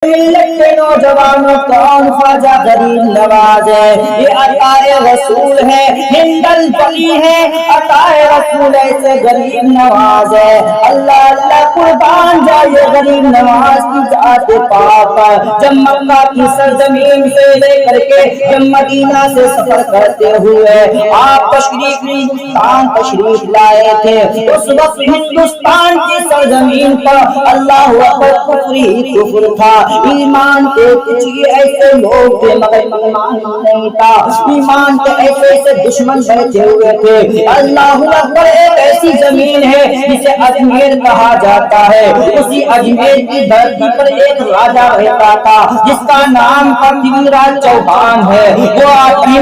ملت کے نوجوانوں کون خواجہ غریب نواز ہے؟ یہ عطائے رسول ہے، ہندل پلی ہے، عطائے رسول ایسے غریب نواز ہے۔ اللہ اللہ قربان جائے غریب نواز کی ذات پاک پر۔ جب مکہ کی سرزمین سے لے کر کے جب مدینہ سے سفر کرتے ہوئے آپ ہندوستان تشریف لائے تھے، اس وقت ہندوستان کی سرزمین پر اللہ اکبر کفر ہی کفر تھا، ایمان کے کچھ ایسے لوگ تھے مگر ایمان نہیں تھا، ایمان کے ایسے ایسے دشمن بیٹھے ہوئے تھے۔ اللہ اکبر، ایک ایسی زمین ہے جسے اجمیر کہا جاتا ہے، اسی اجمیر کی دھرتی پر ایک راجا رہتا تھا جس کا نام پرتھوی راج چوہان ہے۔ وہ آدمی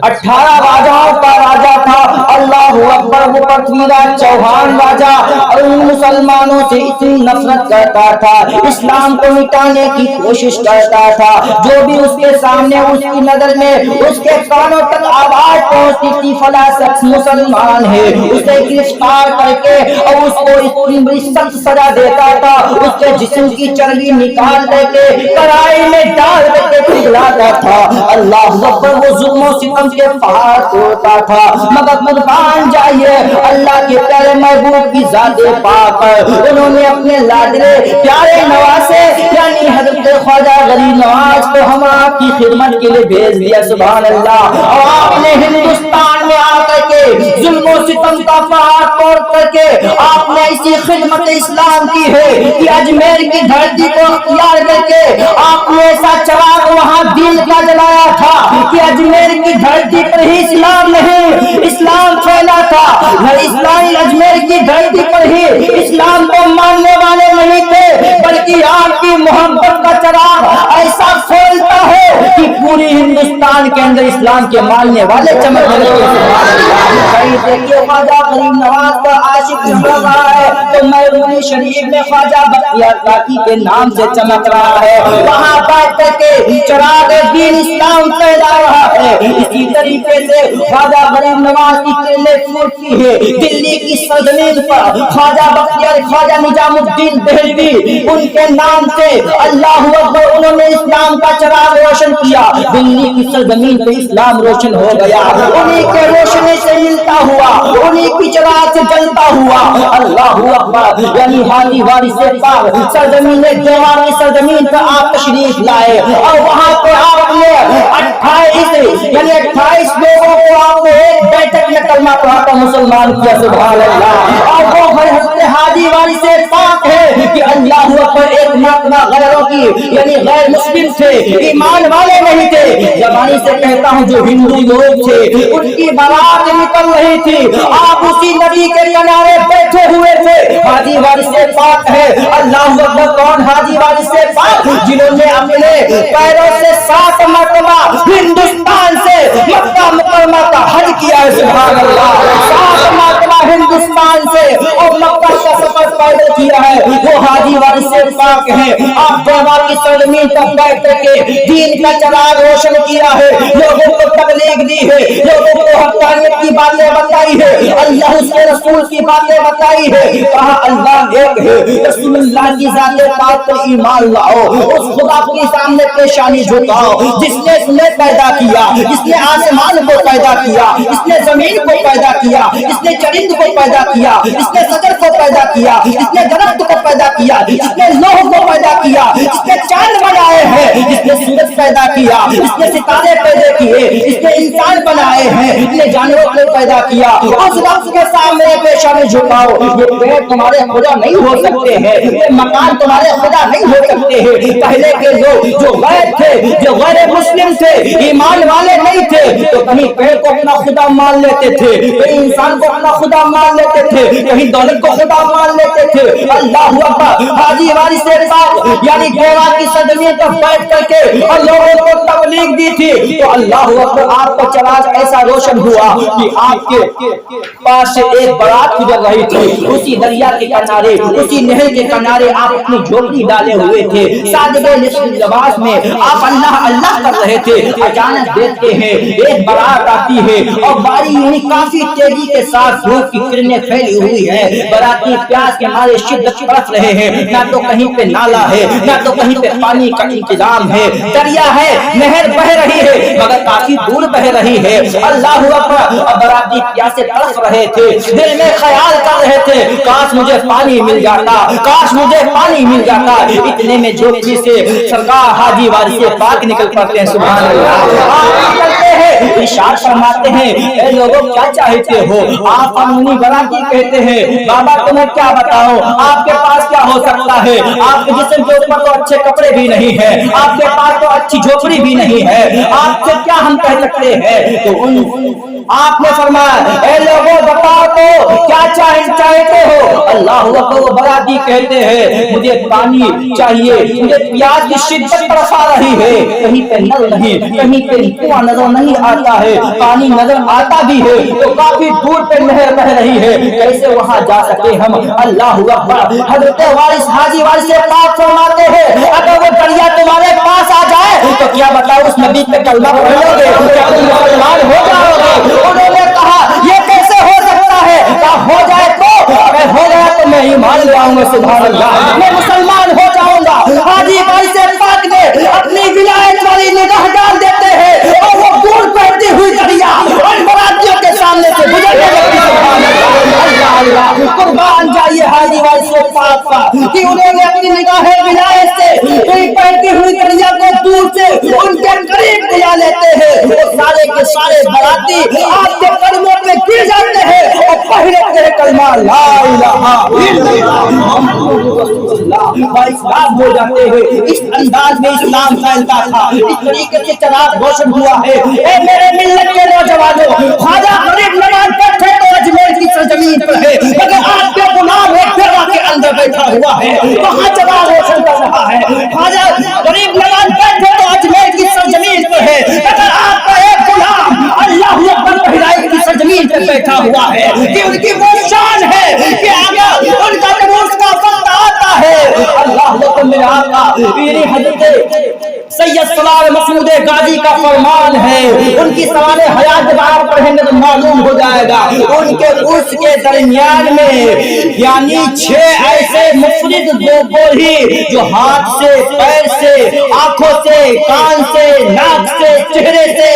18 راجاؤں کا راجا تھا۔ اللہ اکبر، وہ پرتھوی راج چوہان راجا اور مسلمانوں سے اتنی نفرت کرتا تھا، اسلام کو مٹانے کی کوشش کرتا تھا۔ جو بھی اس کے سامنے، اس کی نظر میں، اس کے کانوں تک آواز پہنچتی تھی فلاں شخص مسلمان ہے، اسے گرفتار کر کے اور اس کو اتنی بڑی سخت سزا دیتا تھا، اس کے جسم کی چربی نکال کر کے کڑائی میں ڈال کر کے پگھلاتا تھا۔ اللہ اکبر، وہ ظلم و ستم کے پہاڑ توڑتا تھا، مگر قربان جائیے اللہ کے پیارے محبوب کی ذات پاک، انہوں نے اپنے لاڈلے پیارے نواسے یعنی حضرت خواجہ غریب نواز کو ہم آپ کی خدمت کے لیے بھیج دیا۔ سبحان اللہ۔ اور آپ نے ہندوستان میں آ کر کے ظلم و ستم کا پہاڑ توڑ کر کے آپ نے ایسی خدمت اسلام کی ہے کہ اجمیر کی دھرتی کو اختیار کر کے آپ نے ایسا چراغ وہاں دین کا جلایا تھا کہ اجمیر کی دھرتی پر ہی اسلام نہیں، اسلام پھیلا تھا، اسلامی اجمیر کی دھرتی پر ہی اسلام کو ماننے والے نہیں تھے، بلکہ آپ کی محبت کا چراغ ایسا پھیلتا ہے کہ پوری ہندوستان کے اندر اسلام کے ماننے والے چمکنے لگے۔ دیکھیے خواجہ غریب نواز کا عاشق چمک رہا ہے تو میرون شریف میں خواجہ بختیار کاکی کے نام سے چمک رہا ہے، وہاں بیٹھ کر کے چراغ دین اسلام پھیلا رہا ہے۔ اسی طریقے سے خواجہ غریب نواز کی کرنیں پھوٹتی ہے دلی کی سرزمین پر، خواجہ بختیار خواجہ نظام الدین دہلوی ان کے نام سے اللہ اکبر انہوں نے اسلام کا چراغ روشن کیا، دلی کی سرزمین پہ اسلام روشن ہو گیا، انہی کے روشنی سے ملتا ہوا، انہی کی چراغ سے جلتا ہوا۔ اللہ اکبر، یعنی حاجی وارث پاک سرزمین دیوان کی سرزمین پر آپ تشریف لائے اور وہاں پہ آپ نے 28 لوگوں کو آپ نے ایک بیٹھک میں کلمہ پڑھا کر مسلمان کیا۔ سبحان اللہ۔ اور وہ حضرت حاجی وارث پاک ہے کہ اللہ اکبر ایک مرتبہ غیروں کی یعنی غیر مسلم تھے، ایمان والے نہیں تھے، زبانی سے کہتا ہوں جو ہندو لوگ تھے ان کی بارات نکل رہی تھی، آپ اسی نبی کے کنارے بیٹھے ہوئے تھے، حاجی وارث پاک ہے۔ اللہ اکبر، کون حاجی وارث پاک؟ جنہوں نے اپنے پیروں سے 7 مرتبہ ہندوستان سے مکہ مکرمہ کا حج کیا ہے۔ سبحان اللہ۔ 7 مرتبہ ہندوستان سے اور مکہ کا سفر پیدل کیا ہے، وہ حاجی وارث پاک ہیں۔ آپ دوبا کی سرزمین پر بیٹھ کر کے دین کا چراغ روشن کیا ہے، لوگوں کو تبلیغ دی ہے، لوگوں کو حقانیت کی باتیں بتائی ہے، اللہ اس کے رسول کی باتیں بتائی ہے، کہا اللہ ایک ہے، رسول اللہ کی ذات پاک پر ایمان لاؤ، اس خدا کے سامنے پیشانی جھکاؤ جس نے تمہیں پیدا کیا، جس نے آسمان کو پیدا کیا، جس نے زمین کو پیدا کیا، جس نے چرند کو پیدا کیا، جس نے شجر کو پیدا کیا، جس نے درخت کو پیدا کیا، جس نے لوہ کو پیدا کیا، جس نے چاند بنائے ہیں، جس نے سورج پیدا کیا، جس نے ستارے پیدا کیے، جس نے انسان بنائے ہیں، جس نے جانوروں کو پیدا کیا، اس رب کے سامنے پیشانی جھکاؤ۔ یہ پیڑ تمہارے خدا نہیں ہو سکتے ہیں، یہ مکان تمہارے خدا نہیں ہو سکتے ہیں۔ پہلے کے لوگ جو غیر تھے، جو غیر مسلم تھے، ایمان والے نہیں تھے، تو کہیں پیڑ کو اپنا خدا مان لیتے تھے، کہیں انسان کو اپنا خدا مان لیتے تھے، کہیں دولت کو خدا مان لیتے تھے۔ اللہ اکبر، حاجی وارث پاک यानी गोवा की सदमे पर बैठ करके और लोगों को तबलीग दी थी, तो अल्लाह अकबर आपका चराग ऐसा रोशन हुआ कि आपके पास से एक बारात गुजर रही थी, उसी दरिया के किनारे, उसी नहर के किनारे आप अपनी झोपड़ी डाले हुए थे, साजिदे नमाज में आप अल्लाह अल्लाह कर रहे थे। अचानक देखते हैं एक बारात आती है और बारी यूं काफी तेजी के साथ धूप की किरणें फैली हुई है। बाराती प्यास के मारे शिद्दत तड़प रहे हैं, ना तो कहीं पे नाला है, ना तो कहीं पे पानी का इंतजाम है, दरिया है, नहर बह रही है मगर काफी दूर बह रही है। अल्लाह अकबर, बाराती प्यासे तड़प रहे थे, दिल में ख्याल कर रहे थे काश मुझे पानी मिल जाता, काश मुझे पानी मिल जाता। इतने में झोपड़ी से सरकार हाजी वाली से पाक निकल पड़ते हैं। सुभान अल्लाह, निकलते हैं, इशारा फरमाते हैं, ए लोगों क्या चाहते हो? आप अमनी बाराती कहते हैं, बाबा तुम्हें क्या बताओ, आपके पास क्या हो सकता है? आपके जिस्म के ऊपर तो अच्छे कपड़े भी नहीं है, आपके पास तो अच्छी झोपड़ी भी नहीं है, आपसे क्या हम कह सकते हैं? तो आपने फरमाया, ए लोगों बताओ तो क्या चाहते हो? अल्लाह अकबर, बाराती कहते हैं मुझे पानी चाहिए, मुझे प्यास की शिद्दत तरसा रही है, कहीं पे नल नहीं, कहीं पे कुआं नजर नहीं आता है, पानी नजर आता भी है तो काफी दूर पे नहर बह रही है, कैसे वहां जा सके हम? अल्लाह अकबर, हजरत वारिस हाजी वारिस से पाक फरमाते हैं, अगर वो दरिया तुम्हारे पास आ जाए तो क्या बताओ उस नबी पे कलमा पढ़ लोगे, क्या तुम मुसलमान हो जाओगे? उन्होंने कहा ये कैसे हो सकता है? क्या हो जाए तो, अगर हो गया तो मैं ईमान ले आऊंगा, सुभान अल्लाह, मैं मुसलमान हो जाऊंगा। हाजी भाई से पाक ने अपनी विलायत वाली निगाह डाल देते हैं और वो दूर बहती हुई दरिया और बारातियों के सामने से गुजरने लगती है। सुभान अल्लाह, अल्लाह कुर्बान जाइए हाजी भाई से पाक का कि उन्होंने अपनी निगाह विलायत से बहती हुई दरिया को दूर से उनके करीब बुला लेते हैं। वो सारे के सारे बाराती आपके कदमों पे गिर जाते हैं और पहले कलमा ला इलाहा इल्लल्लाह मुहम्मदुर रसूलुल्लाह इस्लाम हो जाते हैं। इस अंदाज में इस्लाम फैलता था, इस तरीके से चराग रोशन हुआ है। ए मेरे मिल्लत के नौजवानों, ख्वाजा गरीब नवाज बैठे तो अजमेर की सरजमीन पर है, मगर आपके गुलाम एक जगह के अंदर बैठा हुआ है, वहां चराग रोशन कर रहा है। ख्वाजा गरीब नवाज बैठे तो अजमेर की सरजमीन पर है, मगर आपका एक गुलाम अल्लाह अकबर बहराइच की सरजमीन पर बैठा हुआ है कि उनकी वो शान है कि अगर उनका नमूस का वक्त आता है, अल्लाह अकबर मेरे आका पीरी हजरत सैयद सलार मसूद गाजी का फरमान है, उनकी सवाल हयात जब आप पढ़ेंगे तो मालूम हो जाएगा, उनके उर्स के दरमियान में यानी 6 ऐसे मुफरिद गोही जो हाथ से, पैर से, आंखों से, कान से, नाक से, चेहरे से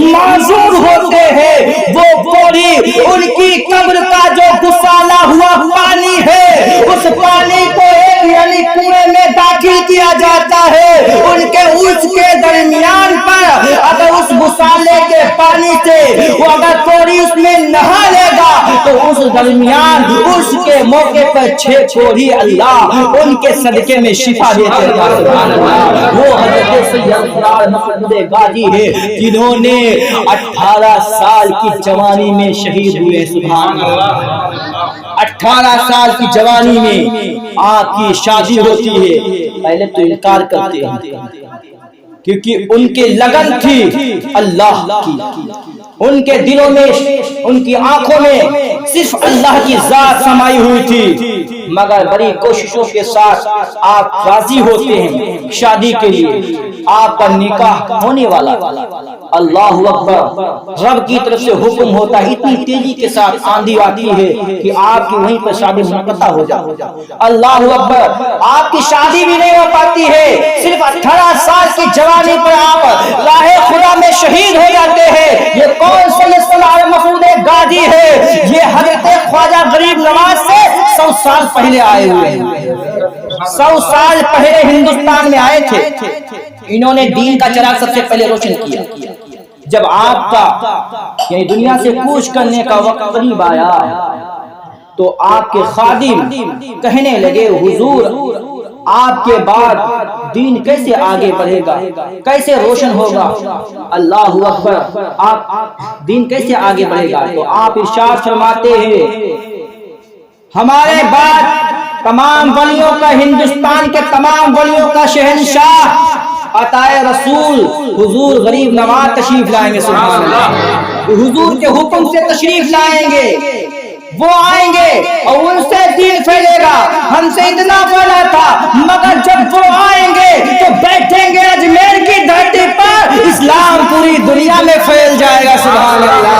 माजूर होते हैं। वो गोही उनकी कब्र का जो गुसाला हुआ पानी है, उस पानी को एक यानी कुएं में दाखिल किया जाता है। उनके उर्स के दरमियान पर अगर उस गुसाले के पानी से वो अगर कोई उसमें नहा लेगा तो उस दरमियान उसके मौके पर 6 छोरी अल्लाह उनके सदके में शिफा देते हैं। वो हजरत सैयद सलार मसूद गाजी है जिन्होंने 18 साल की जवानी में शहीद हुए। सुभान अल्लाह, 18 साल की जवानी में आपकी शादी होती है। पहले तो इनकार करते हैं क्योंकि उनकी लगन थी अल्लाह की, उनके दिलों में, उनकी आंखों में सिर्फ अल्लाह की जात समाई हुई थी, मगर बड़ी कोशिशों के साथ आप राजी होते हैं शादी के लिए, आपका निकाह होने वाला। अल्लाह अकबर, रब की तरफ से हुक्म होता है, इतनी तेजी के साथ आंधी आती है कि आपकी वहीं पर शादी मुनक़्क़ता हो जाती। अल्लाह अकबर, आपकी शादी भी नहीं हो पाती है, सिर्फ 18 साल की जवानी पर आप राहे खुदा में शहीद हो जाते हैं। ये कौन सैयद सलार मसूद गाजी है? ये हजरत ख्वाजा गरीब नवाज से 100 साल पहले आए हुए हैं, 100 साल पहले हिंदुस्तान में आए थे। इन्होंने दीन का चराग सबसे पहले रोशन किया। जब आपका यानी दुनिया से कूच करने का वक्त करीब आया तो आपके खादिम कहने लगे, हुजूर आपके बाद दीन कैसे आगे बढ़ेगा, कैसे रोशन होगा? अल्लाह अकबर, आप दीन कैसे आगे बढ़ेगा? तो आप इरशाद फरमाते हैं, हमारे बाद تمام ولیوں کا، ہندوستان کے تمام ولیوں کا شہنشاہ عطائے رسول حضور غریب نواز تشریف لائیں گے. سبحان اللہ. حضور کے حکم سے تشریف لائیں گے، وہ آئیں گے اور ان سے دین پھیلے گا. ہم سے اتنا پھیلا تھا، مگر جب وہ آئیں گے تو بیٹھیں گے اجمیر کی دھرتی پر، اسلام پوری دنیا میں پھیل جائے گا. سبحان اللہ.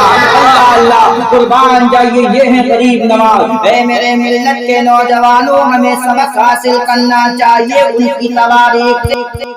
اللہ اللہ قربان جائیے، یہ ہیں غریب نواز. اے میرے ملت کے نوجوانوں، ہمیں سبق حاصل کرنا چاہیے ان کی تواریخ سے.